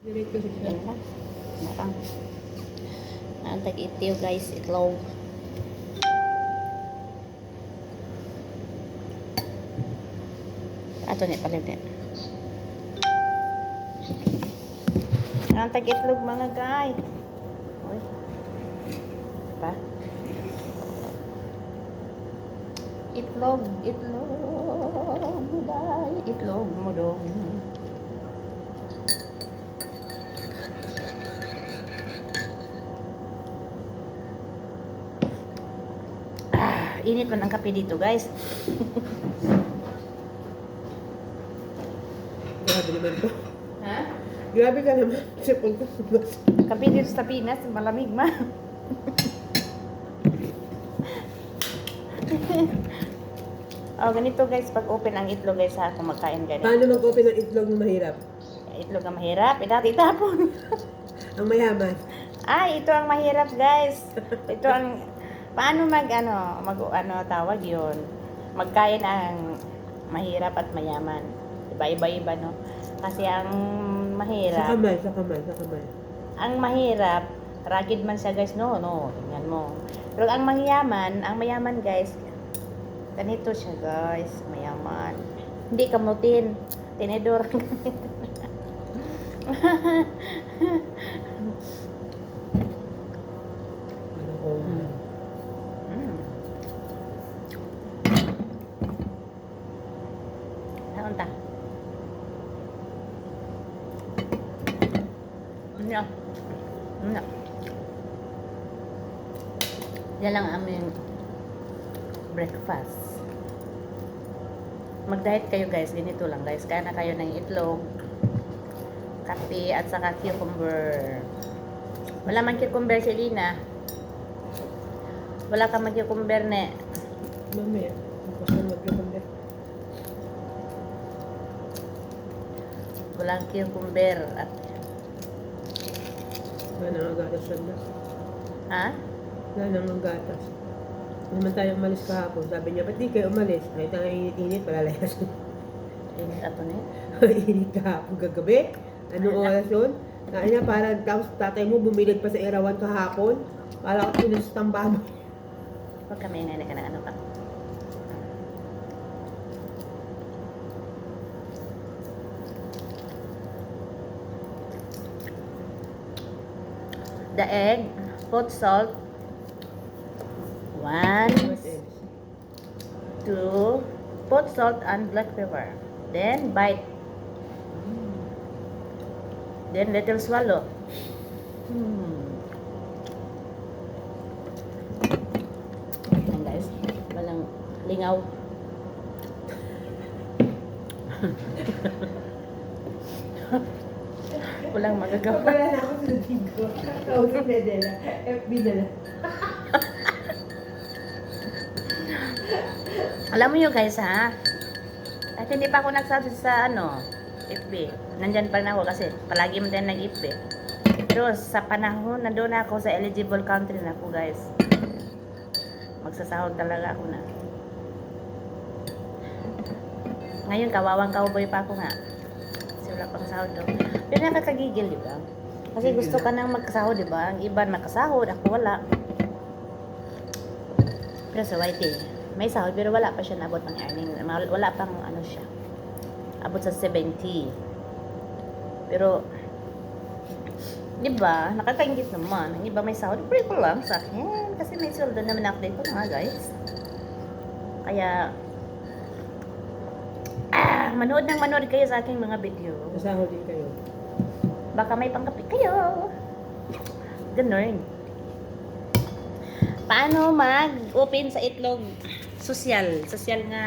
Direct kasi siya. Yan lang. Marang. Ang tag-itiyo guys, itlog. Ato ni palit ni. Ang tag-itlog mga guys. Uy. Pa. Itlog, buday, itlog mo dong. Init man ang kape dito, guys. Grabe naman to. Ha? Grabe ka naman. Sipon ko. Kape dito sa Pinas, malamig ma. Oh, ganito guys, pag open ang itlog guys ha, kung magkain ganito. Paano mag-open ng itlog na mahirap? Itlog ang mahirap, dati tapon. Ang mayaman. Ay, ito ang mahirap guys. Ito ang, paano ano tawag yun? Magkain ang mahirap at mayaman. Iba-iba, no? Kasi ang Sa mahirap, kamay, sa kamay, sa kamay. ang mahirap, rugged man siya guys, no, tingnan mo. Pero ang mayaman guys, ganito siya guys, mayaman. Hindi kamutin, tinidor. Ano ko? Ano ta? Ano? Yan lang aming breakfast. Mag-diet kayo guys, ganito lang guys. Kaya na kayo ng itlog, kape, at saka cucumber. Wala man cucumber si Lina. Wala ka mag-cucumber ne. Mamaya. Tapos na mag-cucumber. Walang cucumber. At, Wala nang agatas siya na. ha? Wala nang agatas. Naman tayo umalis kahapon. Sabi niya, ba't di kayo umalis? Kahit ang init-init, palalayas. Init ato ne. Init kahapon kagabi. Anong oras yun? Kaya niya, parang tapos tatay mo bumilid pa sa Erawan kahapon. Para ako pinustang baboy. Huwag kami nga ka ng ano pa. The egg, put salt. 1, 2, put salt and black pepper. Then bite. Then little swallow. Ayan guys, walang lingaw. Walang magagawa. Wala na ako sa linggo. Kausap na Dela. FB na lang. Alam mo yun guys ha, at hindi pa ako nagsabi sa FB. Nandyan pa rin ako kasi palagi mo din nag-FB. Pero sa panahon, nandun ako sa eligible country na ako guys. Magsasahod talaga ako na. Ngayon, kawawang cowboy pa ako nga. Kasi wala pang sahod do. Pero nakakagigil, di ba? Kasi gusto ka nang magsahod, di ba? Ang iba nakasahod, ako wala. Pero sa YT, may sahod pero wala pa siya naabot ng earning. Wala pang siya. Abot sa 70. Pero, di ba? Nakakaingit naman. Ang iba may sahod. Pero ko lang sa akin. Kasi may sweldo naman update ko mga guys. Kaya, manood kayo sa aking mga video. Nasahod din kayo. Baka may pangkapi kayo. Ganun. Paano mag-open sa itlog? Sosyal nga,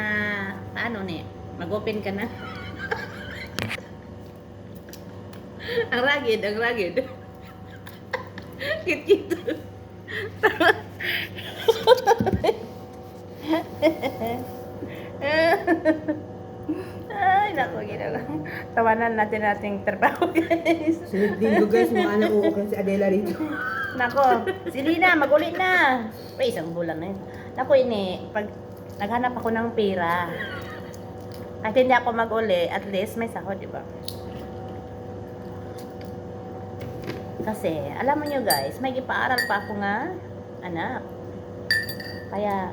paano ne? Mag-open ka na? Ang ragid. Kit-kit. Ay, naku, ginawa. Tawanan natin ating trabaho, guys. Sunod linggo guys, mukha na uuklan si Adela rito. Nako, si Lina, mag-ulit na. Isang bulan na yun. Nako, pag naghanap ako ng pera, at hindi ako mag-uli, at least may sahod, di ba? Kasi, alam mo nyo guys, may ipaaral pa ako nga, anak. Kaya,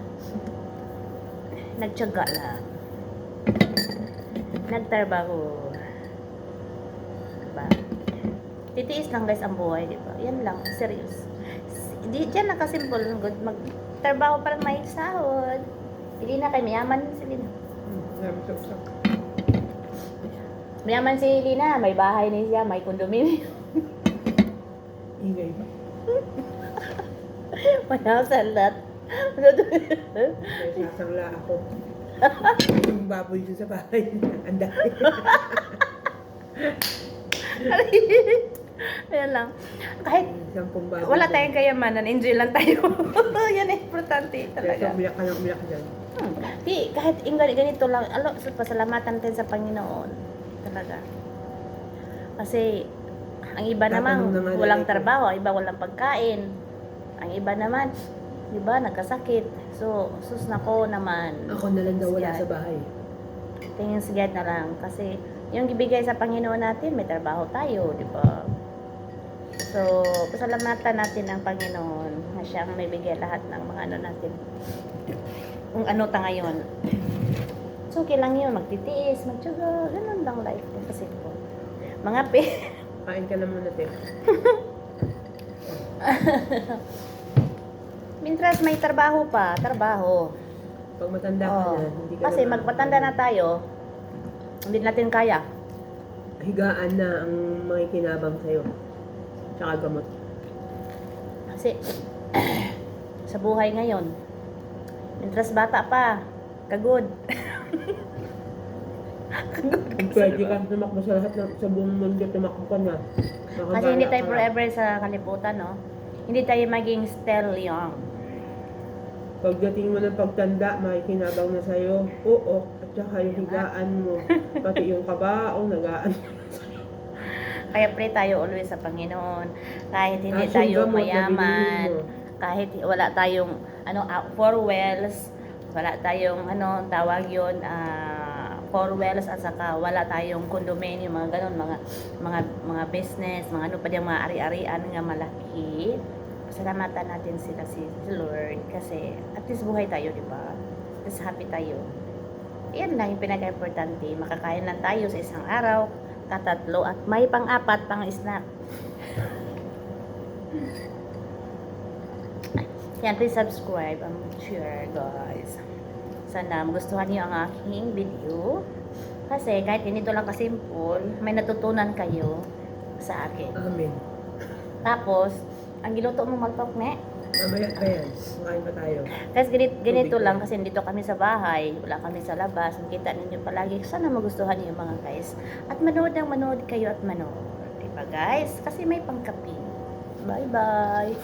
nagtiyaga lang. Nagtrabaho. Diba? Titiis lang guys ang buhay, diba? Yan lang, serious. Di, dyan lang kasimple, magtrabaho para may sahod. Hindi na kay mayaman si Lina. Mayaman si Lina, may bahay na siya, may kondominium. Ingay. Wala sa lahat. May sasangla ako. Yung baboy doon sa bahay. Ang dami. Ayan lang. Kahit 10 baboy. wala tayong kayamanan, enjoy lang tayo. Yan ang importante Kaya talaga. umiyak ka ng umiyak dyan. Di, kahit ganito lang, pasalamatan natin sa Panginoon. Talaga. Kasi, ang iba naman, Tatanong na nga walang lalaki. trabaho, ang iba walang pagkain. Ang iba naman, di ba, nagkasakit. So, sus nako naman. Ako na lang daw wala Siya. sa bahay. Tingin si God na lang. Kasi, yung ibigay sa Panginoon natin, may trabaho tayo, di ba? So, pasalamatan natin ang Panginoon na siyang may bigay lahat ng mga ano natin. Kung ano ta ngayon. So, okay lang yun. Magtitiis, magtsaga. Ganun lang life. Kasi po. Mga Kain ka naman natin. Mintras may trabaho pa, trabaho. Pag matanda ka Oo. na, hindi ka Kasi na magpatanda na tayo, hindi natin kaya. higaan na ang mga kinabang sa'yo. Tsaka gamot. Kasi, sa buhay ngayon, mintras bata pa, kagod. Kung pwede ka tumakbo sa lahat ng, sa buong mundo, tumakbo ka na. Kasi hindi tayo forever sa kalibutan, no? Hindi tayo maging still young. Pagdating mo ng pagtanda, makikinabang na sa'yo. Oo, at saka yung higaan mo. Pati yung kabaong, nagaan. Kaya pray tayo always sa Panginoon. Kahit hindi Yung tayo gamot na binili mayaman, mo. kahit wala tayong four wells, wala tayong tawag yun, four wells at saka wala tayong condominium, mga ganun, mga business, mga ano pa diyang mga ari-arian nga malaki. Pasalamatan natin sila si Lord kasi at least buhay tayo, di ba? At least happy tayo. Yan lang yung pinaka-importante. Makakain lang tayo sa isang araw, katatlo, at may pang-apat pang snack. Yan, please subscribe and share, guys. Sana magustuhan niyo ang aking video. Kasi kahit ganito lang kasimple, may natutunan kayo sa akin. Amen. Tapos, ang giluto mo malpok ne. Mamaya pa yan. Makain pa tayo. Kasi ganito lang kasi dito kami sa bahay, wala kami sa labas. Makita ninyo palagi. Sana magustuhan niyo mga guys. At manood kayo at manood. Diba guys? Kasi may pangkapi. Bye-bye.